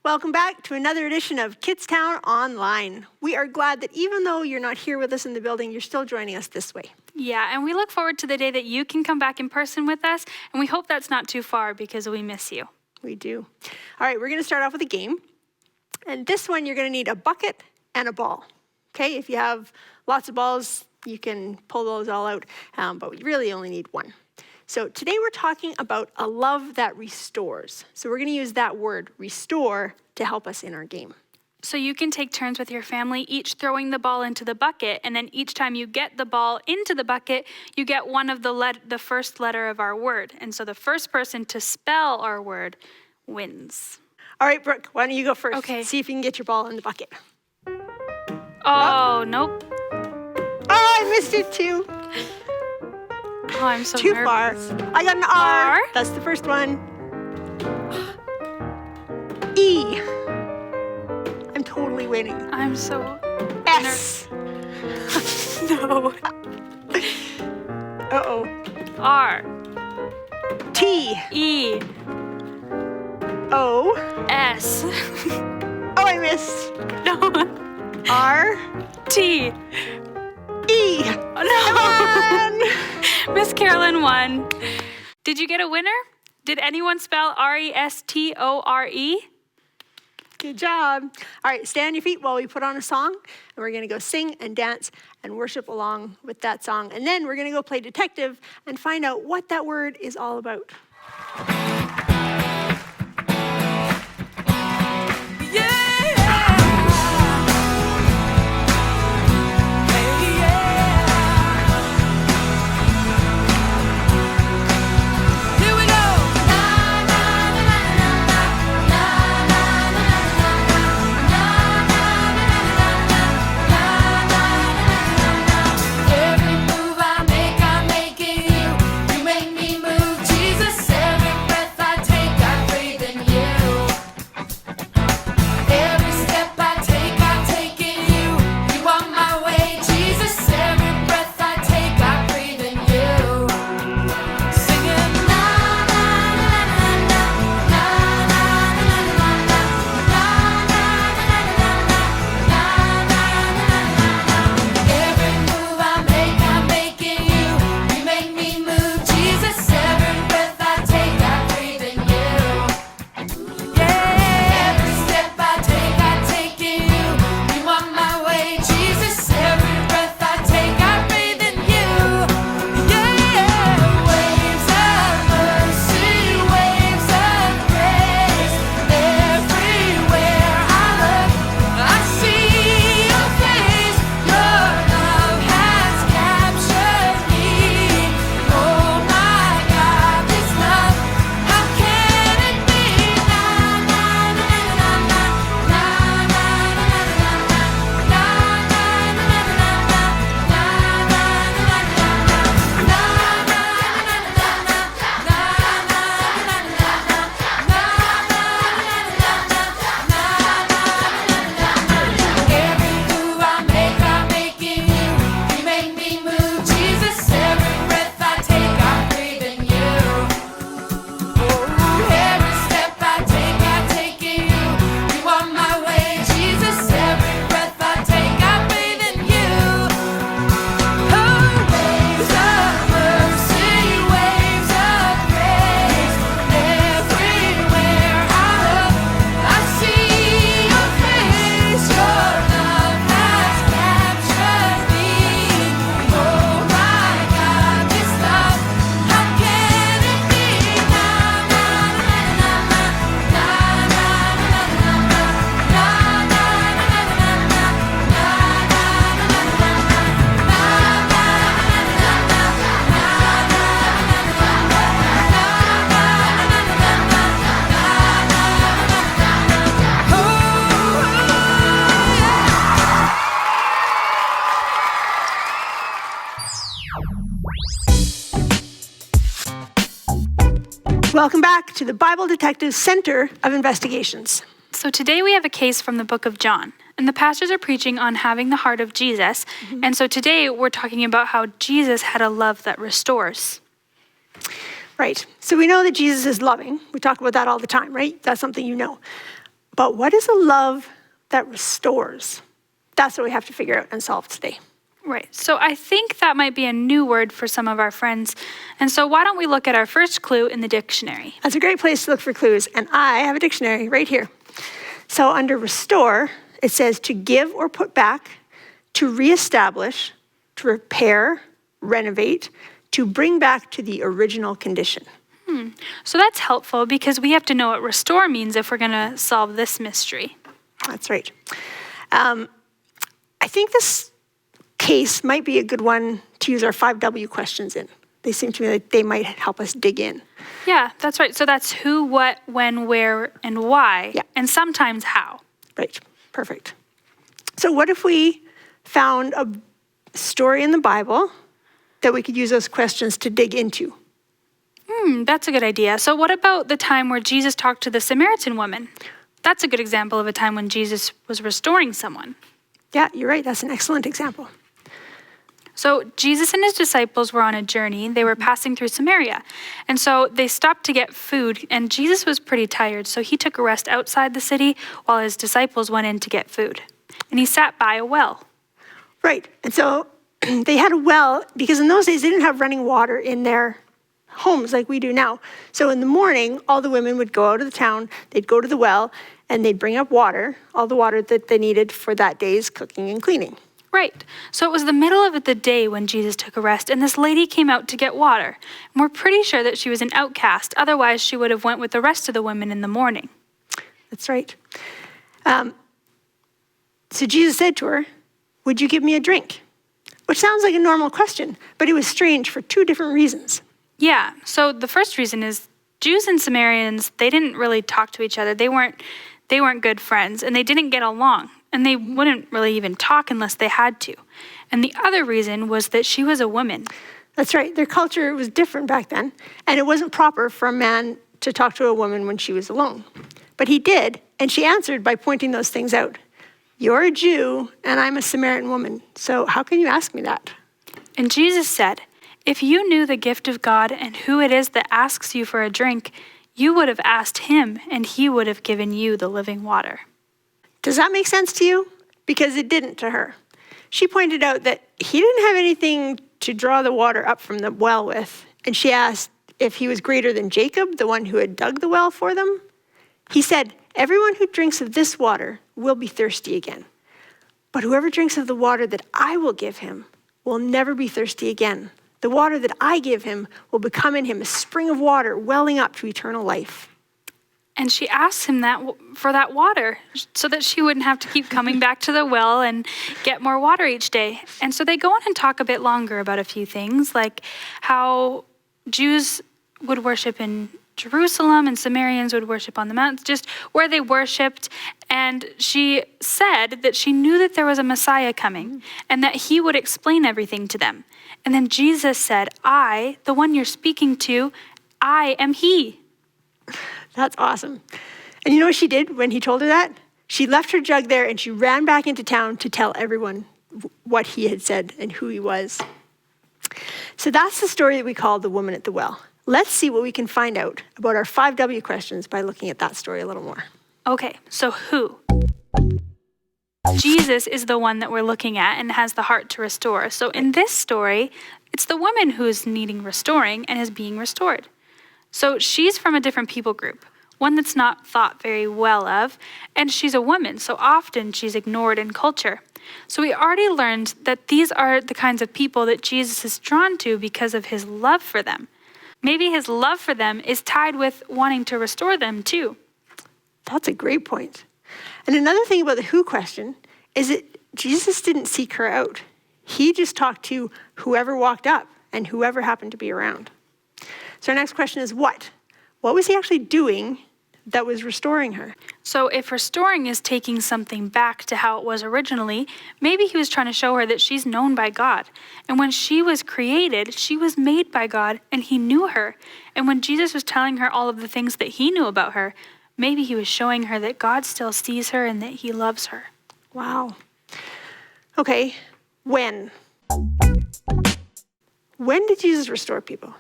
Welcome back to another edition of KidzTown Online. We are glad that even though you're not here with us in the building, you're still joining us this way. Yeah, and we look forward to the day that you can come back in person with us, and we hope that's not too far because we miss you. We do. All right, we're going to start off with a game. And this one, you're going to need a bucket and a ball. Okay, if you have lots of balls, you can pull those all out, but we really only need one. So today we're talking about a love that restores. So we're going to use that word, restore, to help us in our game. So you can take turns with your family, each throwing the ball into the bucket, and then each time you get the ball into the bucket, you get one of the first letter of our word. And so the first person to spell our word wins. All right, Brooke, why don't you go first? Okay. See if you can get your ball in the bucket. Oh, nope. Oh, I missed it too. Oh, I'm so Too nervous. far. I got an R. R? That's the first one. E. I'm totally winning. I'm so... S. No. Uh-oh. R. T. E. O. S. Oh, I missed. No. R. T. E. Oh, no. Miss Carolyn won. Did you get a winner? Did anyone spell R-E-S-T-O-R-E? Good job. All right, stay on your feet while we put on a song, and we're going to go sing and dance and worship along with that song. And then we're going to go play detective and find out what that word is all about. I make it you. You make me move, Jesus. Every breath I Welcome back to the Bible Detective Center of Investigations. So today we have a case from the book of John, and the pastors are preaching on having the heart of Jesus. And so today we're talking about how Jesus had a love that restores. Right. So we know that Jesus is loving. We talk about that all the time, right? That's something you know. But what is a love that restores? That's what we have to figure out and solve today. Right. So I think that might be a new word for some of our friends. And so why don't we look at our first clue in the dictionary? That's a great place to look for clues. And I have a dictionary right here. So under restore, it says to give or put back, to reestablish, to repair, renovate, to bring back to the original condition. So that's helpful because we have to know what restore means if we're going to solve this mystery. That's right. I think this case might be a good one to use our 5W questions in. They seem to me like they might help us dig in. Yeah, that's right. So that's who, what, when, where, and why, and sometimes how. Right, perfect. So what if we found a story in the Bible that we could use those questions to dig into? That's a good idea. So what about the time where Jesus talked to the Samaritan woman? That's a good example of a time when Jesus was restoring someone. Yeah, you're right. That's an excellent example. So Jesus and his disciples were on a journey. They were passing through Samaria. And so they stopped to get food, and Jesus was pretty tired, so he took a rest outside the city while his disciples went in to get food. And he sat by a well. Right. And so they had a well because in those days they didn't have running water in their homes like we do now. So in the morning, all the women would go out of the town, they'd go to the well, and they'd bring up water, all the water that they needed for that day's cooking and cleaning. Right. So it was the middle of the day when Jesus took a rest, and this lady came out to get water. And we're pretty sure that she was an outcast. Otherwise, she would have went with the rest of the women in the morning. That's right. So Jesus said to her, "Would you give me a drink?" Which sounds like a normal question, but it was strange for two different reasons. Yeah. So the first reason is Jews and Samaritans, they didn't really talk to each other. They weren't good friends, and they didn't get along. And they wouldn't really even talk unless they had to. And the other reason was that she was a woman. That's right. Their culture was different back then, and it wasn't proper for a man to talk to a woman when she was alone. But he did, and she answered by pointing those things out. "You're a Jew, and I'm a Samaritan woman, so how can you ask me that?" And Jesus said, "If you knew the gift of God and who it is that asks you for a drink, you would have asked him, and he would have given you the living water." Does that make sense to you? Because it didn't to her. She pointed out that he didn't have anything to draw the water up from the well with, and she asked if he was greater than Jacob, the one who had dug the well for them. He said, "Everyone who drinks of this water will be thirsty again. But whoever drinks of the water that I will give him will never be thirsty again. The water that I give him will become in him a spring of water welling up to eternal life." And she asked him for that water so that she wouldn't have to keep coming back to the well and get more water each day. And so they go on and talk a bit longer about a few things, like how Jews would worship in Jerusalem and Samaritans would worship on the mountains, just where they worshiped. And she said that she knew that there was a Messiah coming and that he would explain everything to them. And then Jesus said, "I, the one you're speaking to, I am he." That's awesome. And you know what she did when he told her that? She left her jug there and she ran back into town to tell everyone what he had said and who he was. So that's the story that we call The Woman at the Well. Let's see what we can find out about our 5W questions by looking at that story a little more. Okay, so who? Jesus is the one that we're looking at and has the heart to restore. So in this story, it's the woman who is needing restoring and is being restored. So she's from a different people group, one that's not thought very well of, and she's a woman, so often she's ignored in culture. So we already learned that these are the kinds of people that Jesus is drawn to because of his love for them. Maybe his love for them is tied with wanting to restore them too. That's a great point. And another thing about the who question is that Jesus didn't seek her out. He just talked to whoever walked up and whoever happened to be around. So our next question is what? What was he actually doing that was restoring her. So if restoring is taking something back to how it was originally, maybe he was trying to show her that she's known by God. And when she was created, she was made by God, and he knew her. And when Jesus was telling her all of the things that he knew about her, maybe he was showing her that God still sees her and that he loves her. Wow. Okay, when? When did Jesus restore people?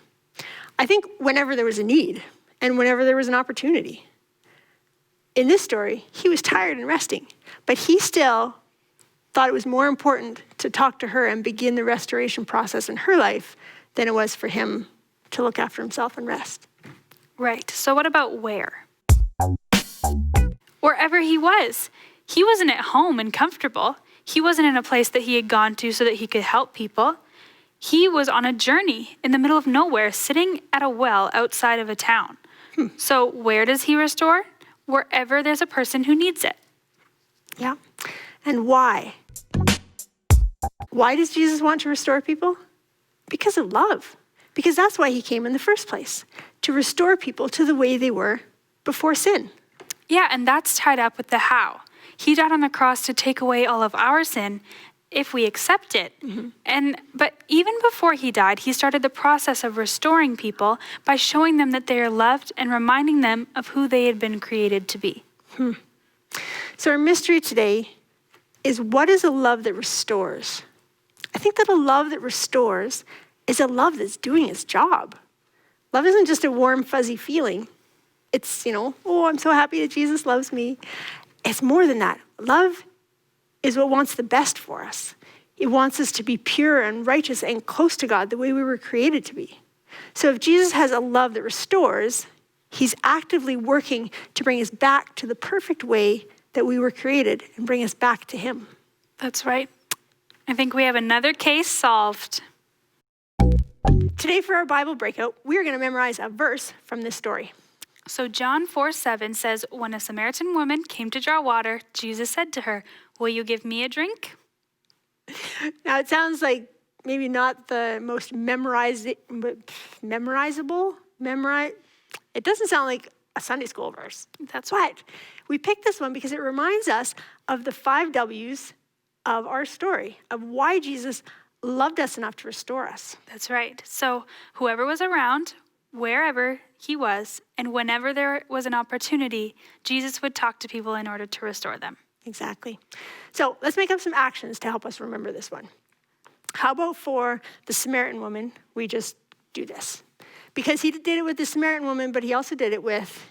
I think whenever there was a need and whenever there was an opportunity. In this story, he was tired and resting, but he still thought it was more important to talk to her and begin the restoration process in her life than it was for him to look after himself and rest. Right. So what about where? Wherever he was. He wasn't at home and comfortable. He wasn't in a place that he had gone to so that he could help people. He was on a journey in the middle of nowhere, sitting at a well outside of a town. So where does he restore? Wherever there's a person who needs it. Yeah. And why? Why does Jesus want to restore people? Because of love. Because that's why he came in the first place, to restore people to the way they were before sin. Yeah, and that's tied up with the how. He died on the cross to take away all of our sin if we accept it. But even before he died, he started the process of restoring people by showing them that they are loved and reminding them of who they had been created to be. So our mystery today is, what is a love that restores? I think that a love that restores is a love that's doing its job. Love isn't just a warm, fuzzy feeling. It's, oh, I'm so happy that Jesus loves me. It's more than that. Love is what wants the best for us. It wants us to be pure and righteous and close to God the way we were created to be. So if Jesus has a love that restores, he's actively working to bring us back to the perfect way that we were created and bring us back to him. That's right. I think we have another case solved. Today for our Bible breakout, we're going to memorize a verse from this story. So John 4:7 says, when a Samaritan woman came to draw water, Jesus said to her, will you give me a drink? Now it sounds like maybe not the most memorizable. It doesn't sound like a Sunday school verse. That's But we picked this one because it reminds us of the 5 W's of our story, of why Jesus loved us enough to restore us. That's right. So whoever was around, wherever he was, and whenever there was an opportunity, Jesus would talk to people in order to restore them. Exactly. So let's make up some actions to help us remember this one. How about for the Samaritan woman, we just do this? Because he did it with the Samaritan woman, but he also did it with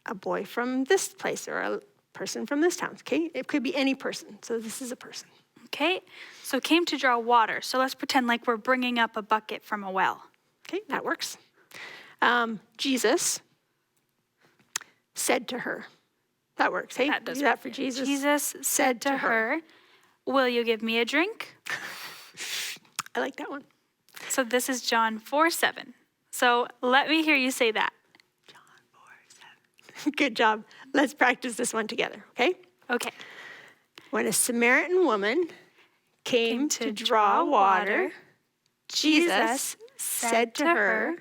a boy from this place or a person from this town, okay? It could be any person, so this is a person. Okay, so came to draw water. So let's pretend like we're bringing up a bucket from a well. Okay, that works. Jesus said to her. That works, hey? That does Do that work. for Jesus. Jesus said to her, will you give me a drink? I like that one. So this is John 4:7. So let me hear you say that. John 4:7. Good job. Let's practice this one together, okay? Okay. When a Samaritan woman came to draw water, Jesus said to her,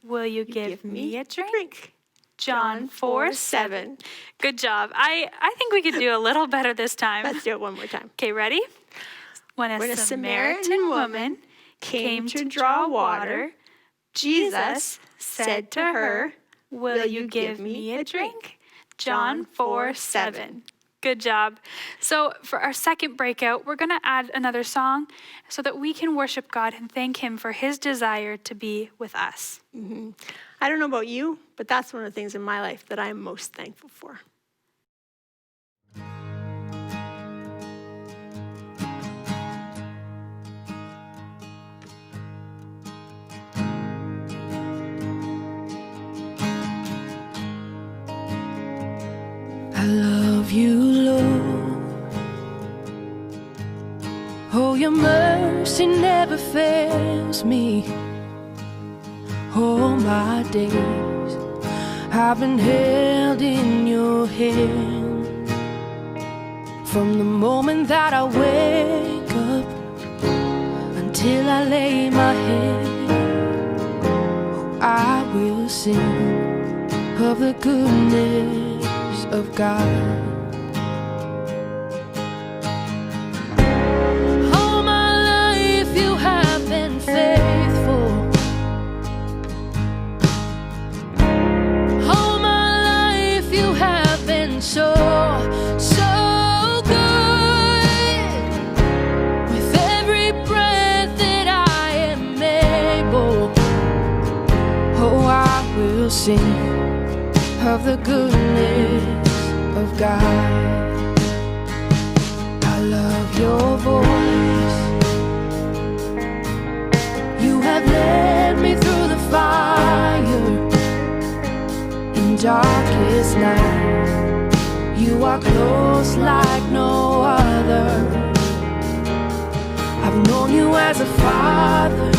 will you give me a drink? John 4:7. Good job. I think we could do a little better this time. Let's do it one more time. Okay, ready? When a Samaritan woman came to draw water, Jesus said to her, will you give me a drink? John 4:7. Good job. So for our second breakout, we're going to add another song so that we can worship God and thank him for his desire to be with us. I don't know about you, but that's one of the things in my life that I am most thankful for. I love you, Lord. Oh, your mercy never fails me. All my days I've been held in your hand. From the moment that I wake up until I lay my head, oh, I will sing of of the goodness of God. All my life you have been faithful. All my life you have been so good. With every breath that I am able, oh, I will sing of the goodness of God. I love your voice. You have led me through the fire in darkest night. You are close like no other. I've known you as a father.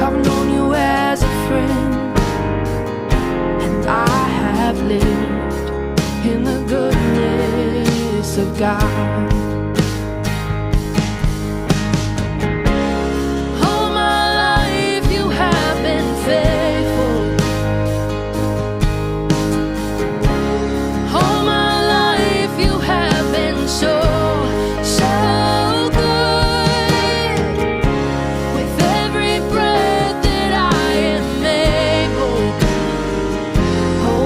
I've known you as a friend. I have lived in the goodness of God. All my life you have been faithful. All my life you have been so good. With every breath that I am able,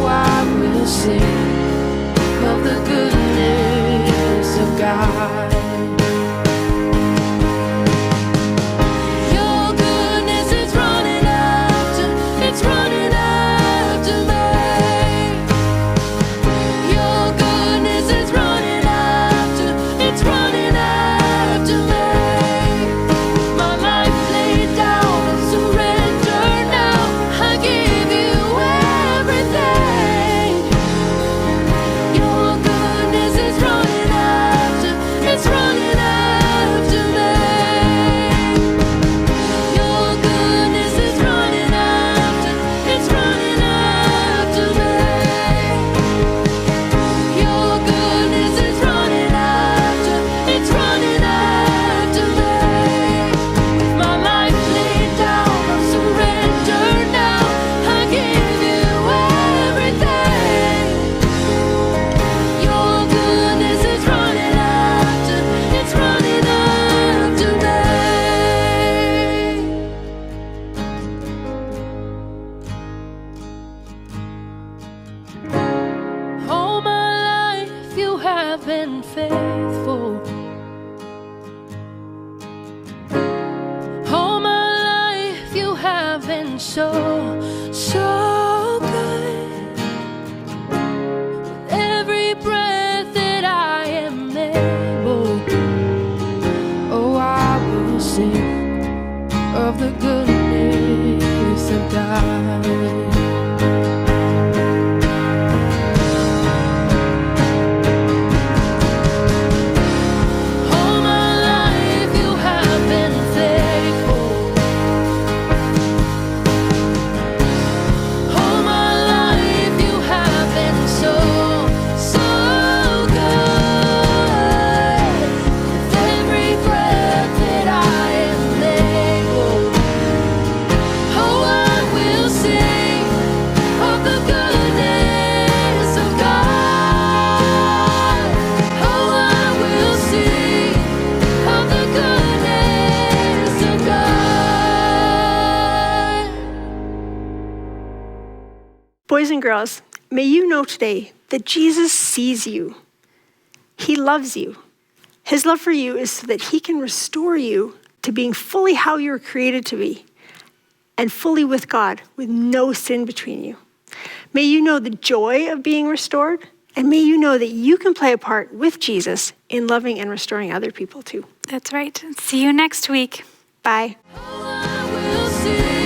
I will sing of the goodness of God. Your goodness is running after, it's running after me. Your goodness is running after, it's running after me. My life laid down and surrender now. I give you everything. Your goodness is running after, it's running after me. Your goodness is running after, it's running after me. Your goodness is running after, it's running after me. With my life laid down, I surrender now. I give you everything. Your goodness is running after, it's running after me. All my life you have been faithful. All my life you have been so good. Every breath that I am able, oh, I will sing of the goodness of God. All my life you have been faithful. All my life you have been so good. With every breath that I am able, oh, I will sing of the goodness of God. Oh, I will sing of the goodness of God. Boys and girls, may you know today that Jesus sees you. He loves you. His love for you is so that he can restore you to being fully how you were created to be and fully with God with no sin between you. May you know the joy of being restored, and may you know that you can play a part with Jesus in loving and restoring other people too. That's right. See you next week. Bye. Oh, I will sing.